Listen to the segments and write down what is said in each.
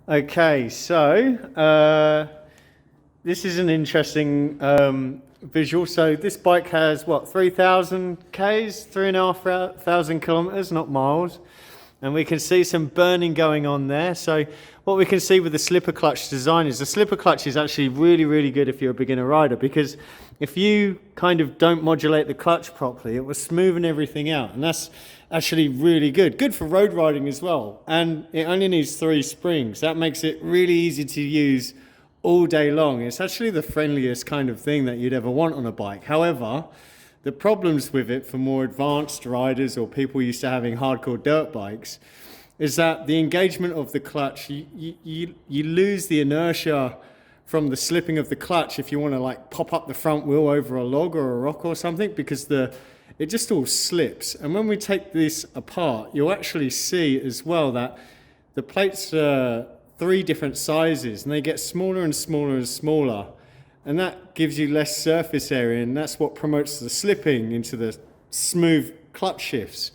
Okay, so this is an interesting visual. So this bike has what, 3,000 Ks, 3,500 kilometers, not miles. And we can see some burning going on there. So what we can see with the slipper clutch design is the slipper clutch is actually really, really good if you're a beginner rider, because if you kind of don't modulate the clutch properly, it will smoothen everything out. And that's actually really good. Good for road riding as well. And it only needs 3 springs. That makes it really easy to use all day long. It's actually the friendliest kind of thing that you'd ever want on a bike. However, the problems with it for more advanced riders or people used to having hardcore dirt bikes is that the engagement of the clutch, you lose the inertia from the slipping of the clutch if you want to like pop up the front wheel over a log or a rock or something, because it just all slips. And when we take this apart, you'll actually see as well that the plates are 3 different sizes and they get smaller and smaller and smaller. And that gives you less surface area, and that's what promotes the slipping into the smooth clutch shifts.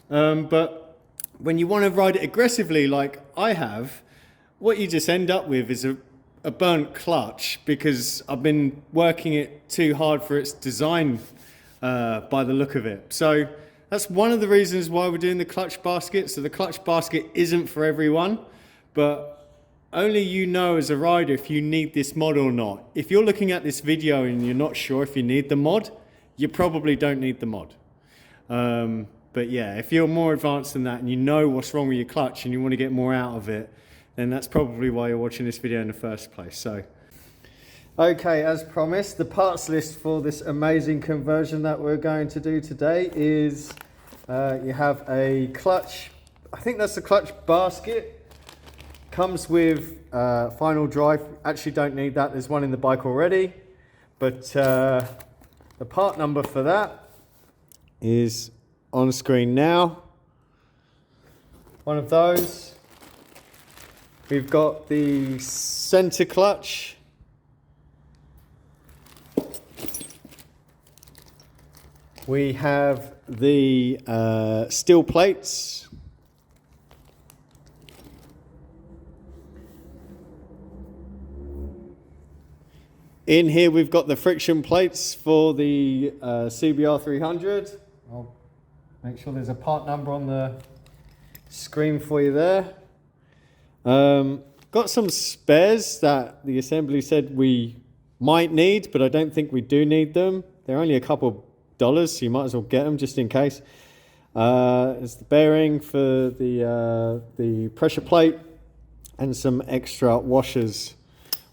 But when you want to ride it aggressively like I have, what you just end up with is a burnt clutch, because I've been working it too hard for its design by the look of it. So that's one of the reasons why we're doing the clutch basket. So the clutch basket isn't for everyone, but only you know as a rider if you need this mod or not. If you're looking at this video and you're not sure if you need the mod, you probably don't need the mod. But yeah, if you're more advanced than that and you know what's wrong with your clutch and you want to get more out of it, then that's probably why you're watching this video in the first place. So, okay, as promised, the parts list for this amazing conversion that we're going to do today is you have a clutch, I think that's the clutch basket. Comes with final drive. Actually don't need that, there's one in the bike already. But the part number for that is on screen now. One of those. We've got the center clutch. We have the steel plates. In here we've got the friction plates for the CBR300. I'll make sure there's a part number on the screen for you there. Got some spares that the assembly said we might need, but I don't think we do need them. They're only a couple dollars, so you might as well get them just in case. There's the bearing for the pressure plate and some extra washers,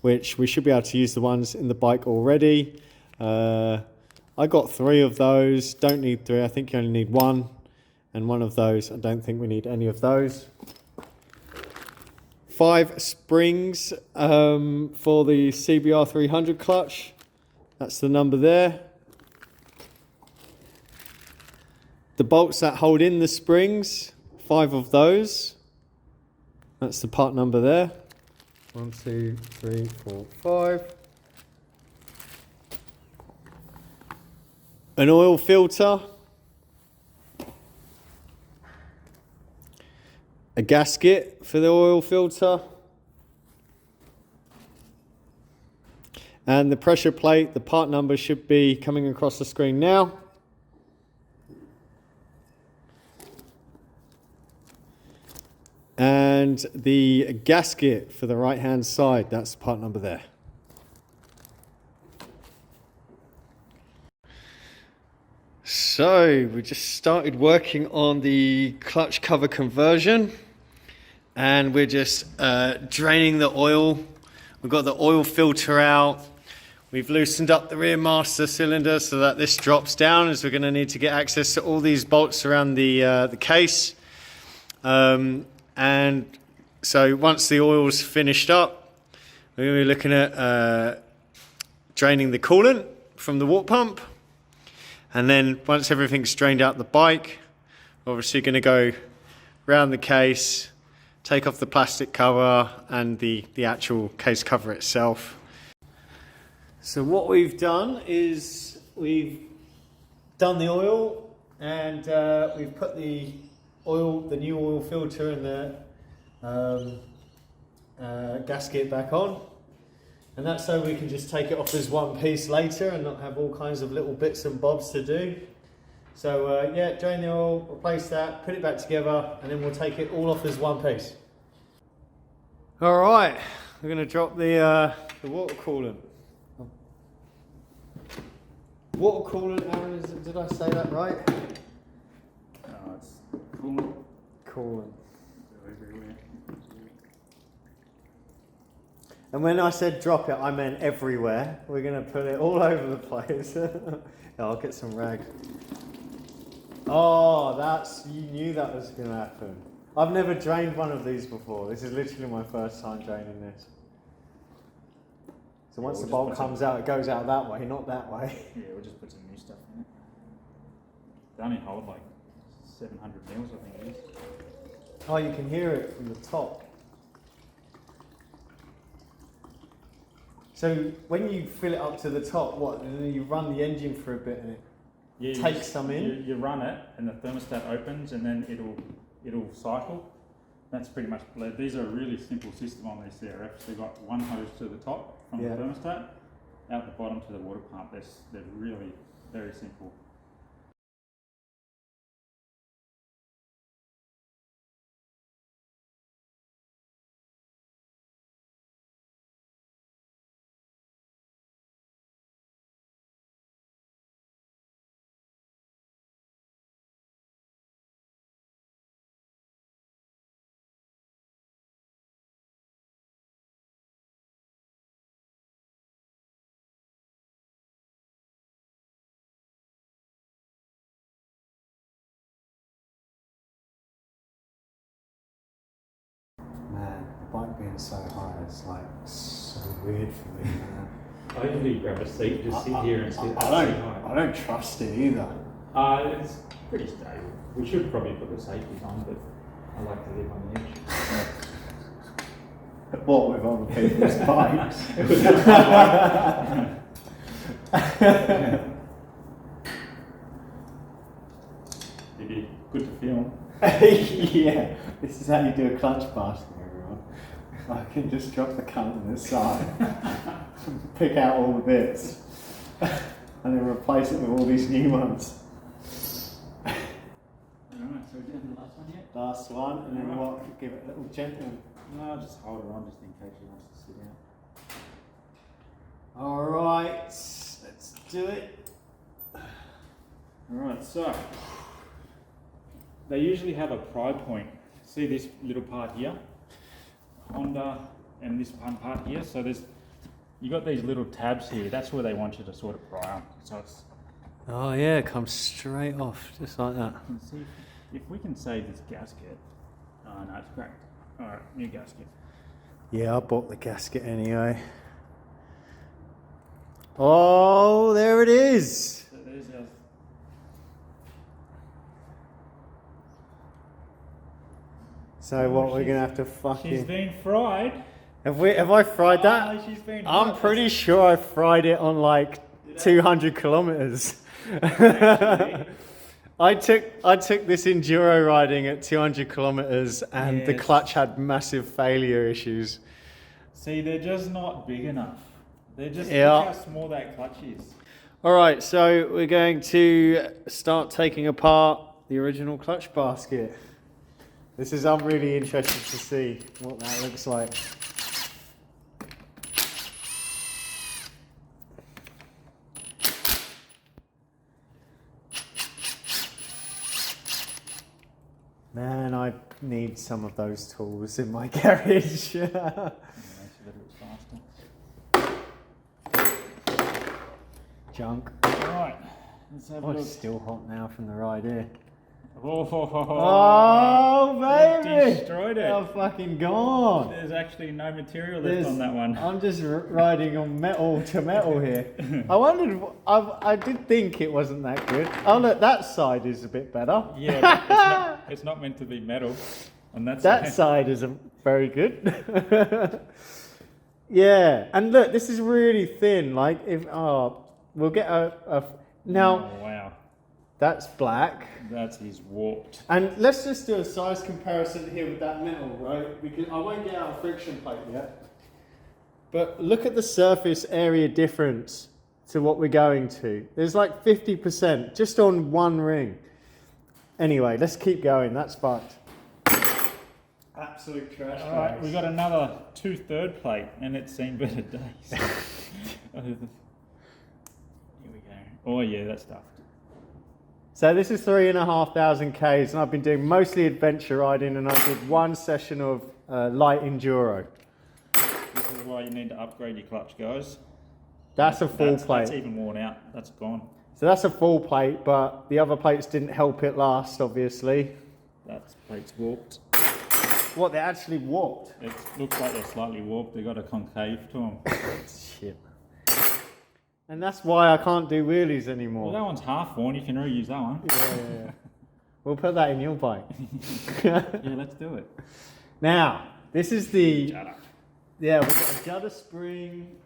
which we should be able to use the ones in the bike already. I got 3 of those, don't need 3, I think you only need 1. And one of those, I don't think we need any of those. 5 springs for the CBR300 clutch. That's the number there. The bolts that hold in the springs, 5 of those. That's the part number there. 1, 2, 3, 4, 5. An oil filter. A gasket for the oil filter. And the pressure plate, the part number should be coming across the screen now. And the gasket for the right hand side, that's the part number there. So we just started working on the clutch cover conversion, and we're just draining the oil. We've got the oil filter out. We've loosened up the rear master cylinder so that this drops down, as we're going to need to get access to all these bolts around the case. And so once the oil's finished up, we're going to be looking at draining the coolant from the water pump. And then once everything's drained out the bike, we're obviously going to go around the case, take off the plastic cover and the actual case cover itself. So what we've done is we've done the oil, and we've put the new oil filter in the gasket back on. And that's so we can just take it off as one piece later and not have all kinds of little bits and bobs to do. So yeah, drain the oil, replace that, put it back together, and then we'll take it all off as one piece. All right, we're going to drop the water coolant. Water coolant, Aaron, did I say that right? No, it's coolant. Coolant. Everywhere. And when I said drop it, I meant everywhere. We're going to put it all over the place. I'll get some rag. Oh, you knew that was going to happen. I've never drained one of these before. This is literally my first time draining this. So once the bolt comes out, it goes out that way, not that way. Yeah, we'll just put some new stuff in it. They only hold like 700 mils, I think it is. Oh, you can hear it from the top. So when you fill it up to the top, and then you run the engine for a bit and it takes some in? You run it and the thermostat opens and then it'll cycle. That's pretty much, these are a really simple system on these CRFs. They've got one hose to the top from the thermostat, out the bottom to the water pump. They're really very simple. Man, the bike being so high is like so weird for me, man. I usually grab a seat, just sit here and sit. I don't trust it either. It's pretty stable. We should probably put the safeties on, but I like to live on the edge. What, with other people's bikes? It'd be good to film. Yeah, this is how you do a clutch basket, everyone. I can just drop the cunt on this side, pick out all the bits, and then replace it with all these new ones. Alright, so we're doing the last one yet? Last one, and then what? Give it a little gentle. No, just hold it on just in case she wants to sit out. Alright, let's do it. Alright, so they usually have a pry point. See this little part here? Honda, and this one part here. So you got these little tabs here. That's where they want you to sort of pry on. So it's. Oh yeah, it comes straight off, just like that. You can see if we can save this gasket. Oh no, it's cracked. Alright, new gasket. Yeah, I bought the gasket anyway. Oh, there it is. So there's our. So what, we're gonna have to fucking. She's been fried. Have I fried that? Oh, she's been I'm hot. pretty sure I fried it on like 200 kilometers. I took this enduro riding at 200 kilometers and the clutch had massive failure issues. See, they're just not big enough. They're just Yeah. look how small that clutch is. All right, so we're going to start taking apart the original clutch basket. I'm really interested to see what that looks like. Man, I need some of those tools in my garage. Junk. Alright, let's have a Oh, look. it's still hot now from the ride here. Oh, baby! destroyed it. Oh, fucking gone. There's actually no material left on that one. I'm just riding on metal to metal here. I wondered, I did think it wasn't that good. Oh look, that side is a bit better. Yeah, but it's not meant to be metal. On that side is very good. Yeah, and look, this is really thin. Like we'll get now. Oh, wow. That's black. That's his warped. And let's just do a size comparison here with that metal, right? Because I won't get out a friction plate yet. But look at the surface area difference to what we're going to. There's like 50% just on one ring. Anyway, let's keep going. That's fucked. Absolute trash. All right, we got another 2/3 plate, and it's seen better days. Here we go. Oh yeah, that's stuffed. So this is 3,500 Ks, and I've been doing mostly adventure riding, and I did one session of light enduro. This is why you need to upgrade your clutch, guys. That's a full plate. That's even worn out. That's gone. So that's a full plate, but the other plates didn't help it last, obviously. That plate's warped. What, they're actually warped? It looks like they're slightly warped. They got a concave to them. Shit. And that's why I can't do wheelies anymore. Well, that one's half worn. You can reuse that one. Yeah. We'll put that in your bike. Yeah, let's do it. Now, this is the... Judder. Yeah, we've got a Judder Spring.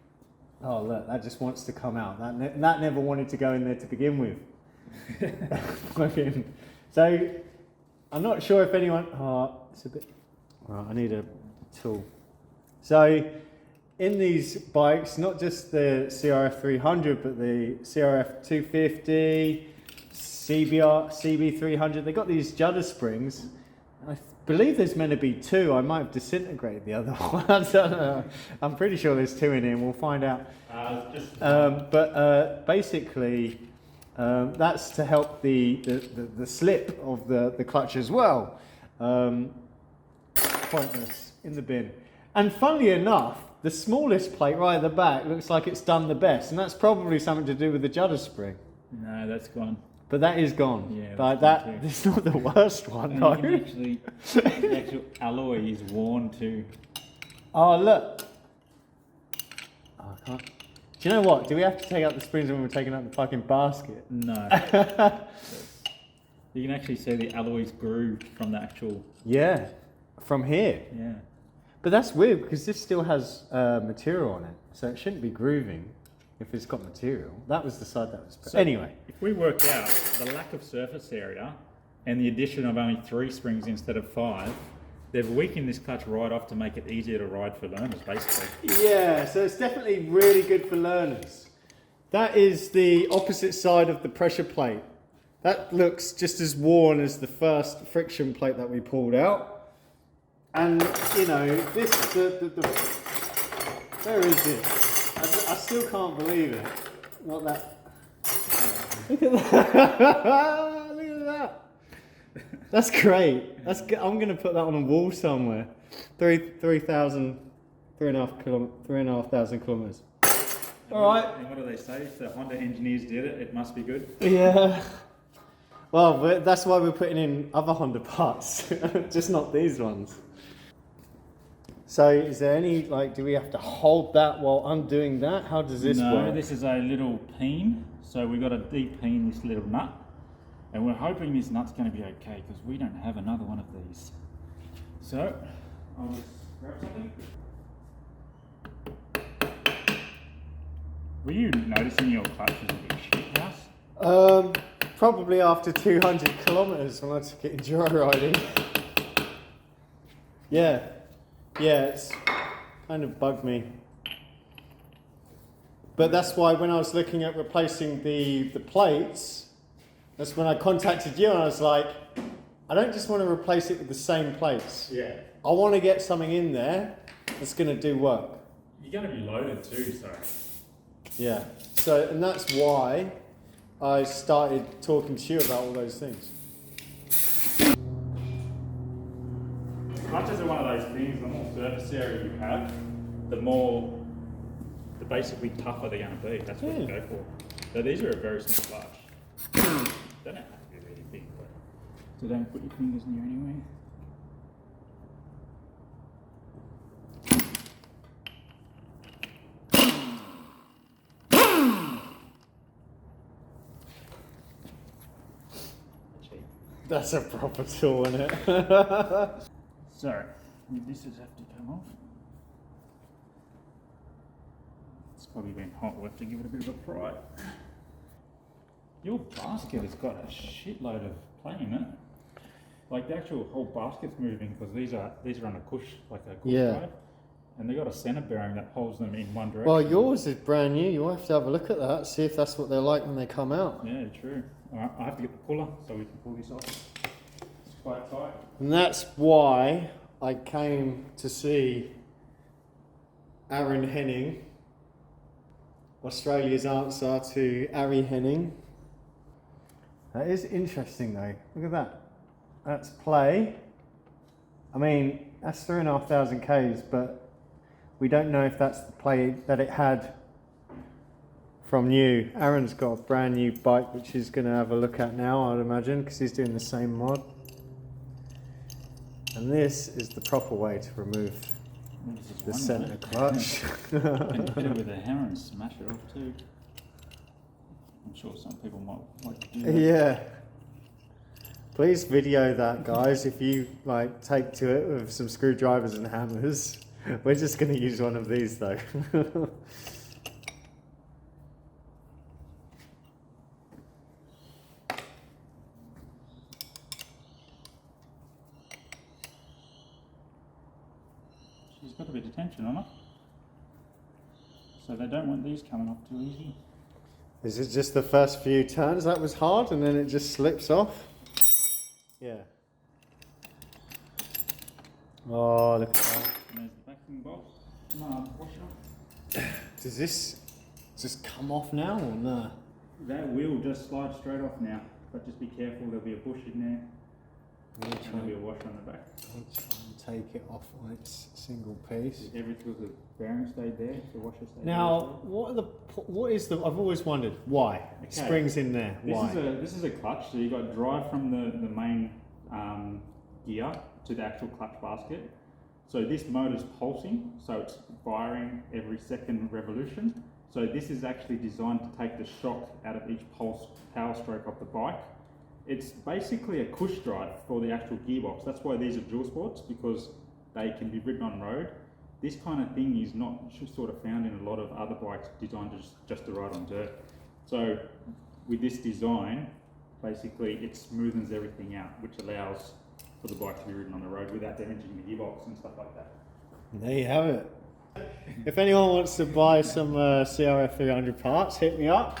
Oh, look, that just wants to come out. That never wanted to go in there to begin with. So, I'm not sure if anyone... Oh, it's a bit... Right, I need a tool. So, in these bikes, not just the CRF300, but the CRF250, CB300, they got these Judder Springs. I believe there's meant to be two. I might have disintegrated the other one. I don't know. I'm pretty sure there's two in here, and we'll find out. Basically, that's to help the slip of the clutch as well. Pointless in the bin. And funnily enough, the smallest plate right at the back looks like it's done the best, and that's probably something to do with the Judder Spring. No, that's gone. But that is gone. Yeah, but it's not the worst one, though. The actual alloy is worn too. Oh, look. Oh, I can't. Do you know what? Do we have to take out the springs when we're taking out the fucking basket? No. You can actually see the alloy's grooved from the actual... Yeah, from here. Yeah. But that's weird because this still has material on it, so it shouldn't be grooving if it's got material. That was the side that was... So anyway. If we work out the lack of surface area and the addition of only 3 springs instead of 5, they've weakened this clutch right off to make it easier to ride for learners, basically. Yeah, so it's definitely really good for learners. That is the opposite side of the pressure plate. That looks just as worn as the first friction plate that we pulled out. And, you know, this, where is it? I still can't believe it. What that... Look at that! Look at that! That's great. I'm going to put that on a wall somewhere. 3,500 kilometers. All right. And what do they say? If the Honda engineers did it, it must be good. Yeah. Well, that's why we're putting in other Honda parts, just not these ones. So is there any, like, do we have to hold that while undoing that? How does this work? No, this is a little peen. So we've got to de-peen this little nut. And we're hoping this nut's going to be okay because we don't have another one of these. So, I'll just grab something. Were you noticing your clutch was a bit shit house? Probably after 200 kilometers when I took it enduro riding. Yeah, it's kind of bugged me. But that's why when I was looking at replacing the plates, that's when I contacted you and I was like, I don't just want to replace it with the same plates. Yeah. I want to get something in there that's going to do work. You're going to be loaded too, so. Yeah. So, and that's why I started talking to you about all those things. Clutches are one of those things, the more surface area you have, the basically tougher they're going to be. That's what you go for. So these are a very simple clutch. They don't have to be really big, but so don't put your fingers in there anyway. That's a proper tool, isn't it? So, this has have to come off. It's probably been hot, we'll have to give it a bit of a pry. Your basket has got a shitload of play in it. Like the actual whole basket's moving because these are on a cush, like a cush drive. And they got a centre bearing that holds them in one direction. Well, yours is brand new. You'll have to have a look at that, see if that's what they're like when they come out. Yeah, true. Alright, I have to get the puller so we can pull this off. It's quite tight. And that's why I came to see Aaron Henning, Australia's answer to Ari Henning. That is interesting though. Look at that. That's play. I mean, that's 3,500 Ks, but we don't know if that's the play that it had from new. Aaron's got a brand new bike which he's going to have a look at now, I'd imagine, because he's doing the same mod. And this is the proper way to remove the centre clutch. You can hit it with a hammer and smash it off too. I'm sure some people might like to do that. Yeah. Please video that, guys, if you like take to it with some screwdrivers and hammers. We're just going to use one of these though. She's got a bit of tension on her. So they don't want these coming off too easy. Is it just the first few turns that was hard and then it just slips off? Yeah. Oh, look at that. And there's the backing bolt. Washer. Does this just come off now or no? That wheel just slides straight off now. But just be careful, there'll be a bush in there. And there'll be a washer on the back. I'll try and take it off on its single piece. Everything, the bearing stayed there, the washer stayed Now, what is the? I've always wondered why springs in there. Why? This is a clutch. So you got drive from the main gear to the actual clutch basket. So this motor's pulsing, so it's firing every second revolution. So this is actually designed to take the shock out of each pulse power stroke of the bike. It's basically a push drive for the actual gearbox. That's why these are dual sports, because they can be ridden on road. This kind of thing is not sort of found in a lot of other bikes designed just to ride on dirt. So with this design, basically it smoothens everything out, which allows for the bike to be ridden on the road without damaging the gearbox and stuff like that. There you have it. If anyone wants to buy some CRF300 parts, hit me up.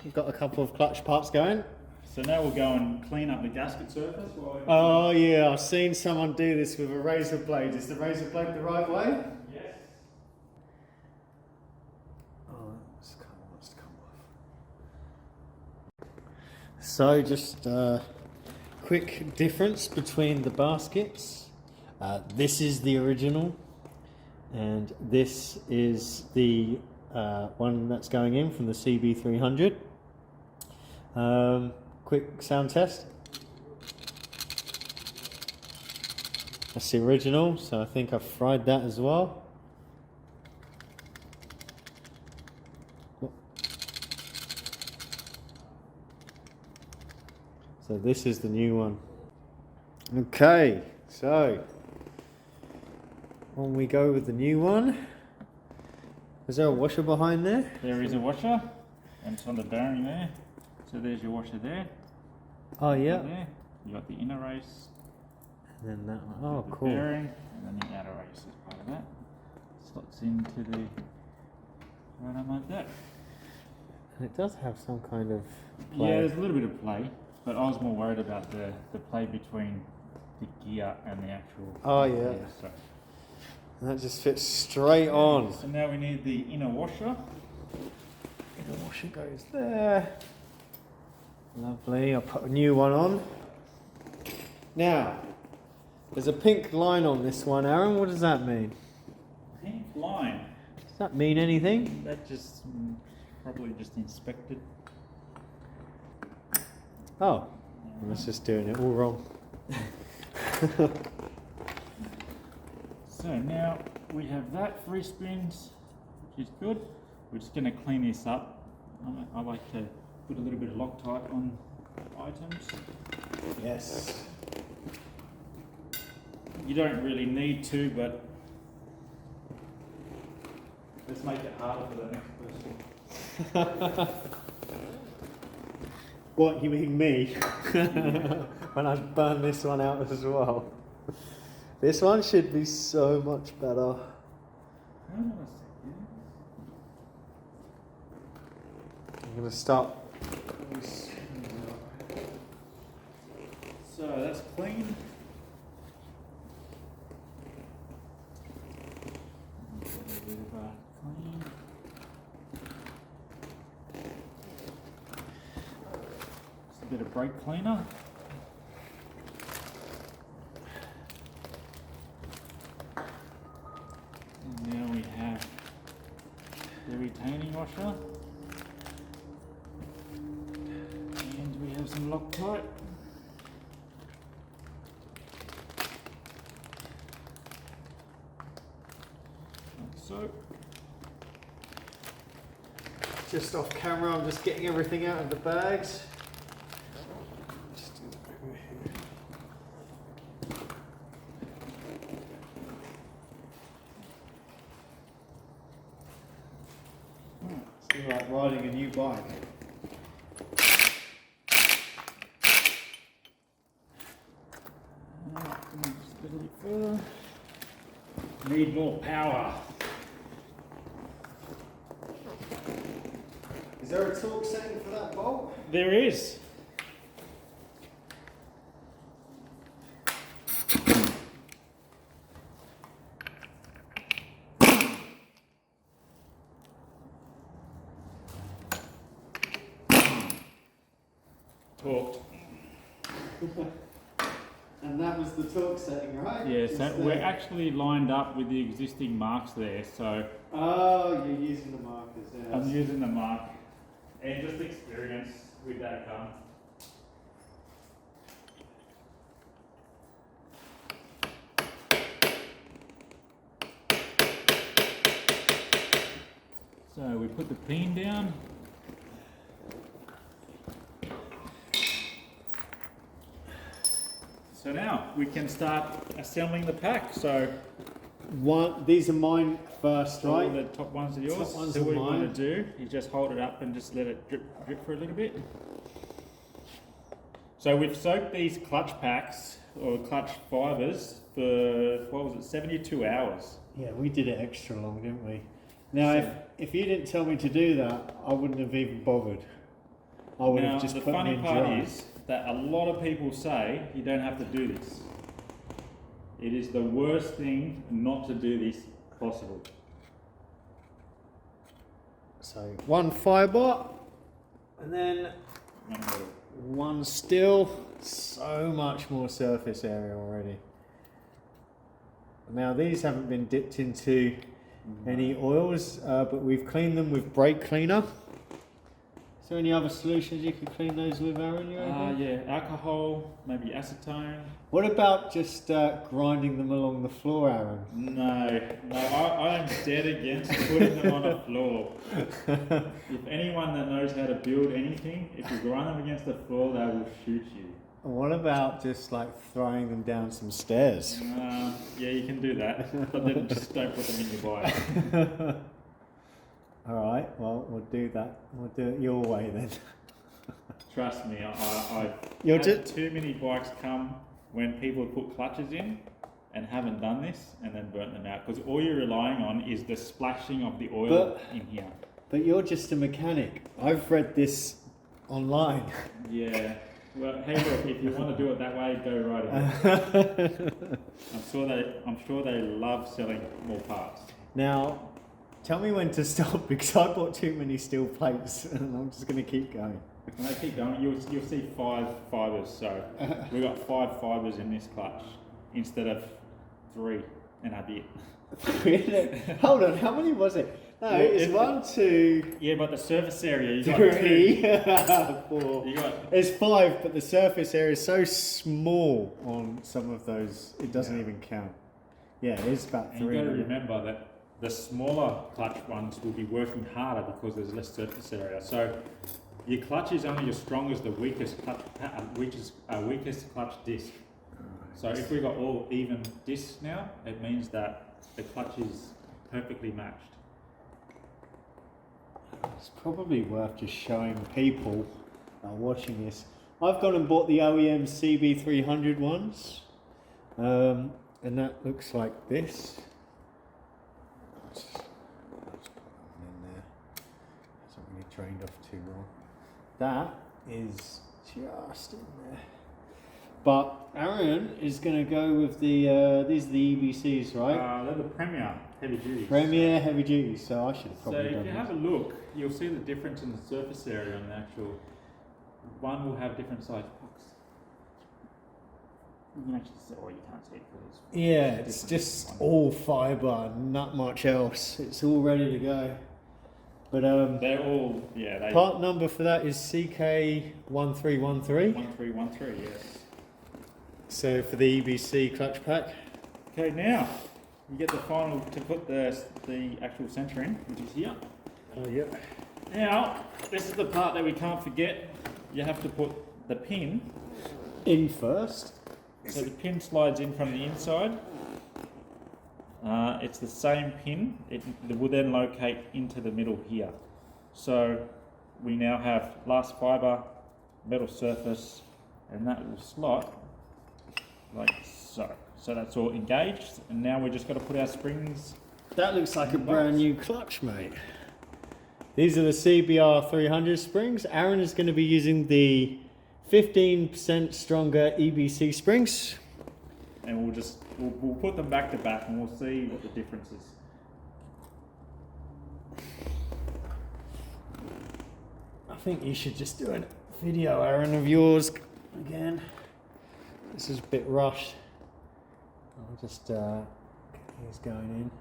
We've got a couple of clutch parts going. So now we'll go and clean up the gasket surface. Oh yeah, I've seen someone do this with a razor blade. Is the razor blade the right way? Yes. Oh, it's wants to come off. So just quick difference between the baskets. This is the original, and this is the one that's going in from the CB300. Quick sound test. That's the original, so I think I've fried that as well. So this is the new one. Okay, so on we go with the new one. Is there a washer behind there? There is a washer, and it's on the bearing there. So there's your washer there. Oh yeah. There. You got the inner race. And then that one. Oh, the cool. bearing, and then the outer race as part of that. Slots into the right arm like that. And it does have some kind of play. Yeah, there's a little bit of play, but I was more worried about the play between the gear and the actual. Oh yeah. Gear, so. And that just fits straight on. So now we need the inner washer. The washer goes there. Lovely. I'll put a new one on. Now, there's a pink line on this one, Aaron. What does that mean? Pink line. Does that mean anything? That just probably just inspected. Oh, I was just doing it all wrong. So now we have that free spins, which is good. We're just going to clean this up. I like to put a little bit of Loctite on items. Yes. You don't really need to, but let's make it harder for the next person. What, you mean me? When I burn this one out as well. This one should be so much better. Hold on a second. I'm going to start. So that's clean. Clean. Just a bit of brake cleaner. And now we have the retaining washer. And we have some Loctite. So, Just off camera, I'm just getting everything out of the bags. Just do that over here. It's feel like riding a new bike. just a little bit further. Need more power. Is there a torque setting for that bolt? There is. Torqued. And that was the torque setting, right? Yeah, so we're actually lined up with the existing marks there, so Oh, you're using the markers, yeah. I'm using the mark and just experience with that gun. So we put the pin down. So now we can start assembling the pack. So These are mine first, all right? the top ones are yours. Top ones So are what you mine. want to do, you just hold it up and just let it drip for a little bit. So we've soaked these clutch packs or clutch fibers for, what was it, 72 hours. Yeah, we did it extra long, didn't we? Now, So- if you didn't tell me to do that, I wouldn't have even bothered. I would Now, have just the put them funny in part dry. is that a lot of people say you don't have to do this. It is the worst thing not to do this possible. So one fibre, and then one still. So much more surface area already. Now these haven't been dipped into any oils, but we've cleaned them with brake cleaner. Is there any other solutions you could clean those with, Aaron? Yeah, alcohol, maybe acetone. What about just grinding them along the floor, Aaron? No, I am dead against putting them on a floor. If anyone that knows how to build anything, if you grind them against the floor, they will shoot you. What about just like throwing them down some stairs? Yeah, you can do that, but then just don't put them in your bike. All right, well, we'll do that. We'll do it your way then. Trust me, I've You're had too many bikes come when people have put clutches in and haven't done this and then burnt them out, because all you're relying on is the splashing of the oil in here. But you're just a mechanic. I've read this online. Yeah. Well, hey, look, if you want to do it that way, go right ahead. I'm sure they love selling more parts. Now, tell me when to stop, because I bought too many steel plates and I'm just going to keep going. When they keep going, you'll see 5 fibres. So we've got 5 fibres in this clutch instead of 3 and a bit. Hold on, how many was it? No, Well, it's 1, 2, Yeah, but the surface area, you got 3, 2. 4. You got, It's 5, but the surface area is so small on some of those, it doesn't even count. Yeah, it's about and 3. you've got to remember that the smaller clutch ones will be working harder because there's less surface area. So your clutch is only as strong as the weakest clutch disc. So if we've got all even discs now, it means that the clutch is perfectly matched. It's probably worth just showing people are watching this, I've gone and bought the OEM CB300 ones, and that looks like this. Let's put that one in there. Hasn't really drained off too well. That is just in there. But Aaron is going to go with the, these are the EBCs, right? They're the Premier heavy duty. Premier heavy duty, so I should have probably done So if you have a look, you'll see the difference in the surface area on the actual. One will have different size pucks. You can actually see, or you can't see it because it's. Yeah, it's just all fibre, not much else. It's all ready to go. But they're all, yeah. Part number for that is CK1313. 1313, yes. So for the EBC clutch pack. Okay, now you get the final to put the actual centre in, which is here. Oh yeah. Now this is the part that we can't forget. You have to put the pin in first. So the pin slides in from the inside. It's the same pin. It will then locate into the middle here. So we now have glass fibre, metal surface, and that will slot like so. So that's all engaged, and now we just got to put our springs. That looks like a brand new clutch, mate. These are the CBR300 springs. Aaron is going to be using the 15% stronger EBC springs. And we'll put them back to back and we'll see what the difference is. I think you should just do a video, Aaron, of yours again. This is a bit rushed. I'll just get these going in.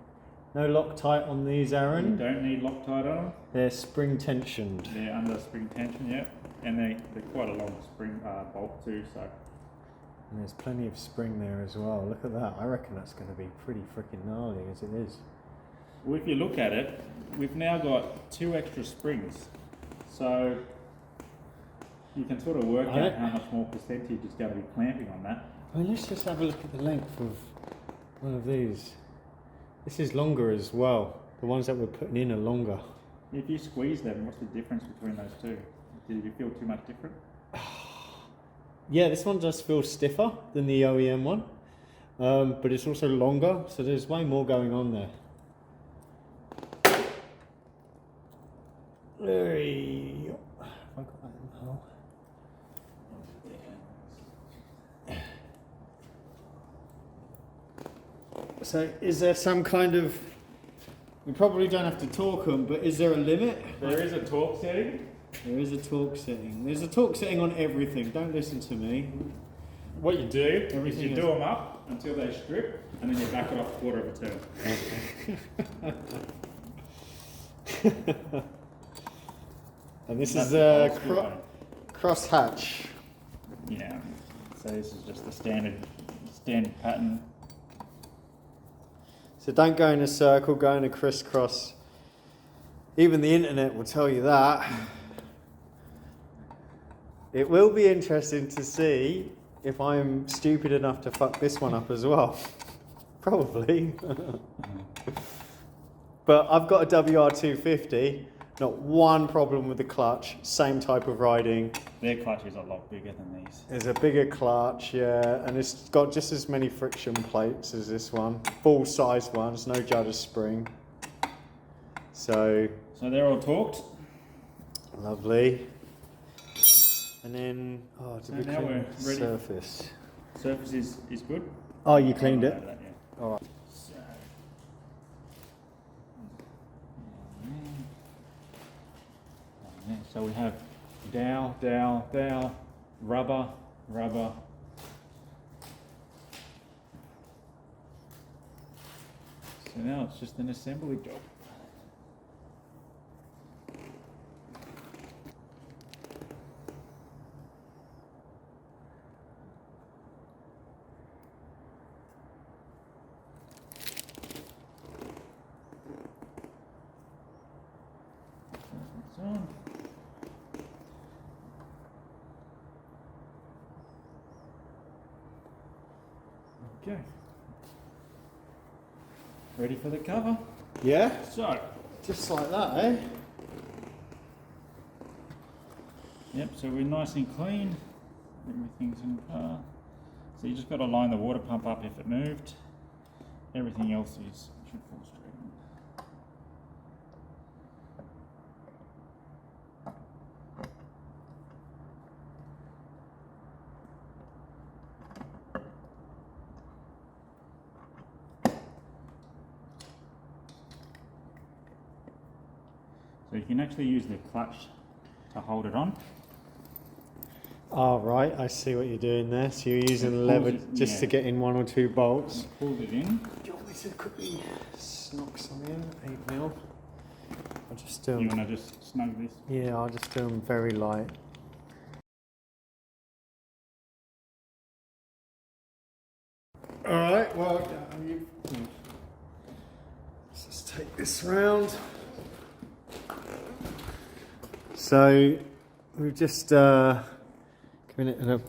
No Loctite on these, Aaron. You don't need Loctite on them. They're spring tensioned. They're under spring tension, yeah. And they're quite a long spring bolt too, so. And there's plenty of spring there as well. Look at that. I reckon that's going to be pretty freaking gnarly as it is. Well, if you look at it, we've now got 2 extra springs. So you can sort of work out how much more percentage is going to be clamping on that. I mean, let's just have a look at the length of one of these. This is longer as well. The ones that we're putting in are longer. If you squeeze them, what's the difference between those two? Did you feel too much different? Yeah, this one does feel stiffer than the OEM one, but it's also longer, so there's way more going on there. Hey, have I got that in the hole? So is there some kind of, we probably don't have to torque them, but is there a limit? There is a torque setting. There is a torque setting. There's a torque setting on everything. Don't listen to me. What you do is you do them up until they strip, and then you back it off a quarter of a turn. And this is a cross hatch. Yeah. So this is just the standard pattern. So don't go in a circle, go in a crisscross. Even the internet will tell you that. It will be interesting to see if I'm stupid enough to fuck this one up as well. Probably. But I've got a WR250, not one problem with the clutch, same type of riding. Their clutch is a lot bigger than these. There's a bigger clutch, yeah, and it's got just as many friction plates as this one. Full size ones, no Judder Spring. So they're all torqued. Lovely. And then, So now we're ready. Surface. Surface is good. Oh, you cleaned it? That, yeah. All right. So we have dowel, dowel, dowel, rubber, rubber. So now it's just an assembly job. On. Okay. Ready for the cover? Yeah? So, Just like that, eh? Yep, so we're nice and clean. Everything's in the car. So you just got to line the water pump up if it moved. Everything else should fall straight in. So you can actually use the clutch to hold it on. Oh, right, I see what you're doing there. So you're using the lever just to get in 1 or 2 bolts. Pull it in. Do you want me to quickly snog some in? 8mm. I'll just do You them. want to just snug this? Yeah, I'll just do them very light. Alright, well, let's just take this round. So, we've just given it an...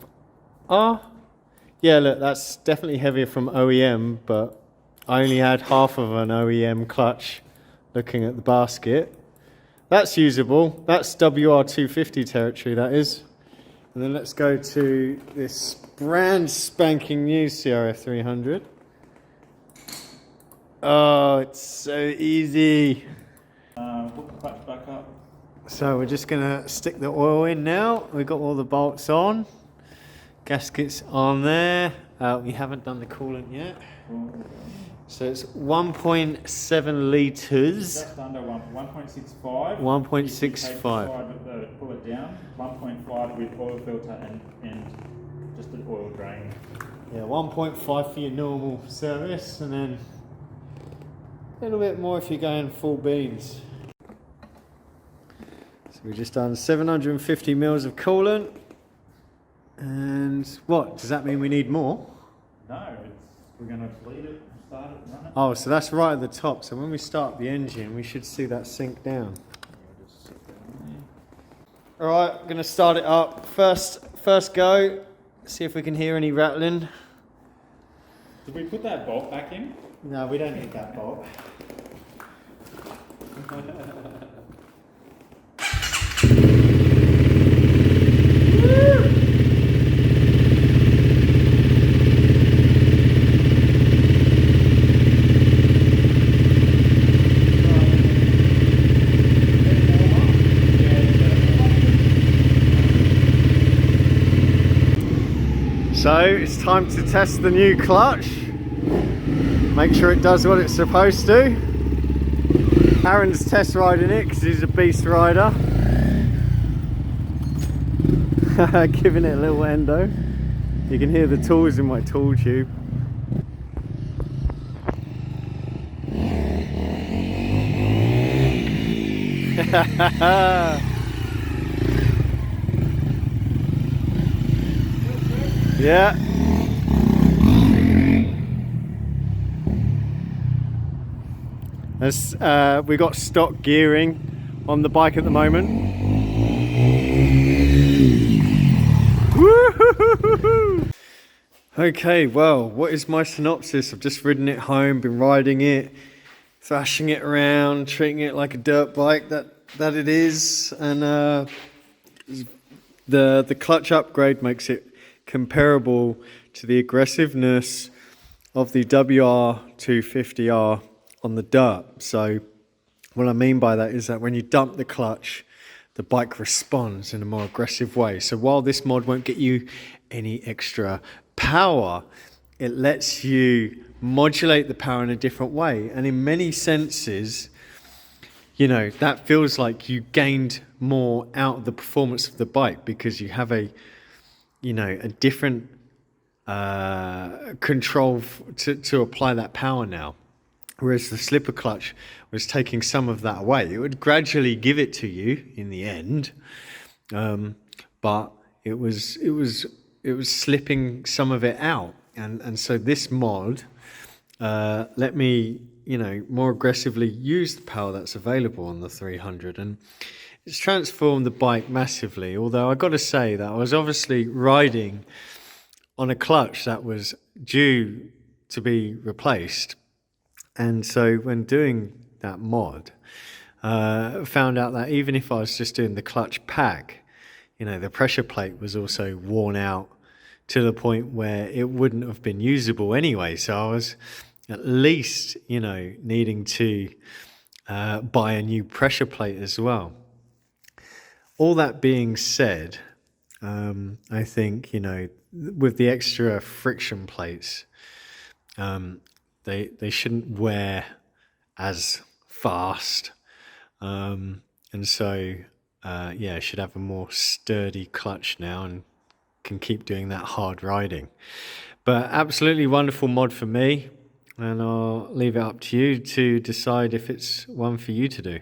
yeah, look, that's definitely heavier from OEM, but I only had half of an OEM clutch looking at the basket. That's usable. That's WR250 territory, that is. And then let's go to this brand spanking new CRF300. Oh, it's so easy. Hook the clutch back up. So we're just going to stick the oil in now. We've got all the bolts on. Gaskets on there. We haven't done the coolant yet. So it's 1.7 litres. Just under 1.65. 1.65. Pull it down. 1.5 with oil filter and just an oil drain. Yeah, 1.5 for your normal service, and then a little bit more if you're going full beans. So we've just done 750 mils of coolant. And what? Does that mean we need more? No, we're going to bleed it, start it, run it. Oh, so that's right at the top. So when we start the engine, we should see that sink down. All right, I'm going to start it up. First go. See if we can hear any rattling. Did we put that bolt back in? No, we don't need that bolt. So it's time to test the new clutch. Make sure it does what it's supposed to. Aaron's test riding it because he's a beast rider. Giving it a little endo. You can hear the tools in my tool tube. Yeah. As we got stock gearing on the bike at the moment. Woo-hoo-hoo-hoo-hoo! Okay, well, what is my synopsis? I've just ridden it home, been riding it, thrashing it around, treating it like a dirt bike that it is, and the clutch upgrade makes it comparable to the aggressiveness of the WR250R on the dirt. So what I mean by that is that when you dump the clutch, the bike responds in a more aggressive way. So while this mod won't get you any extra power, it lets you modulate the power in a different way. And in many senses, you know, that feels like you gained more out of the performance of the bike because you have a different control to apply that power now. Whereas the slipper clutch was taking some of that away. It would gradually give it to you in the end, but it was slipping some of it out. And so this mod let me, more aggressively use the power that's available on the 300. And it's transformed the bike massively, although I got to say that I was obviously riding on a clutch that was due to be replaced. And so when doing that mod, found out that even if I was just doing the clutch pack, you know, the pressure plate was also worn out to the point where it wouldn't have been usable anyway. So I was at least, you know, needing to buy a new pressure plate as well. All that being said, I think, you know, with the extra friction plates, they shouldn't wear as fast, and so yeah, I should have a more sturdy clutch now and can keep doing that hard riding. But absolutely wonderful mod for me, and I'll leave it up to you to decide if it's one for you to do.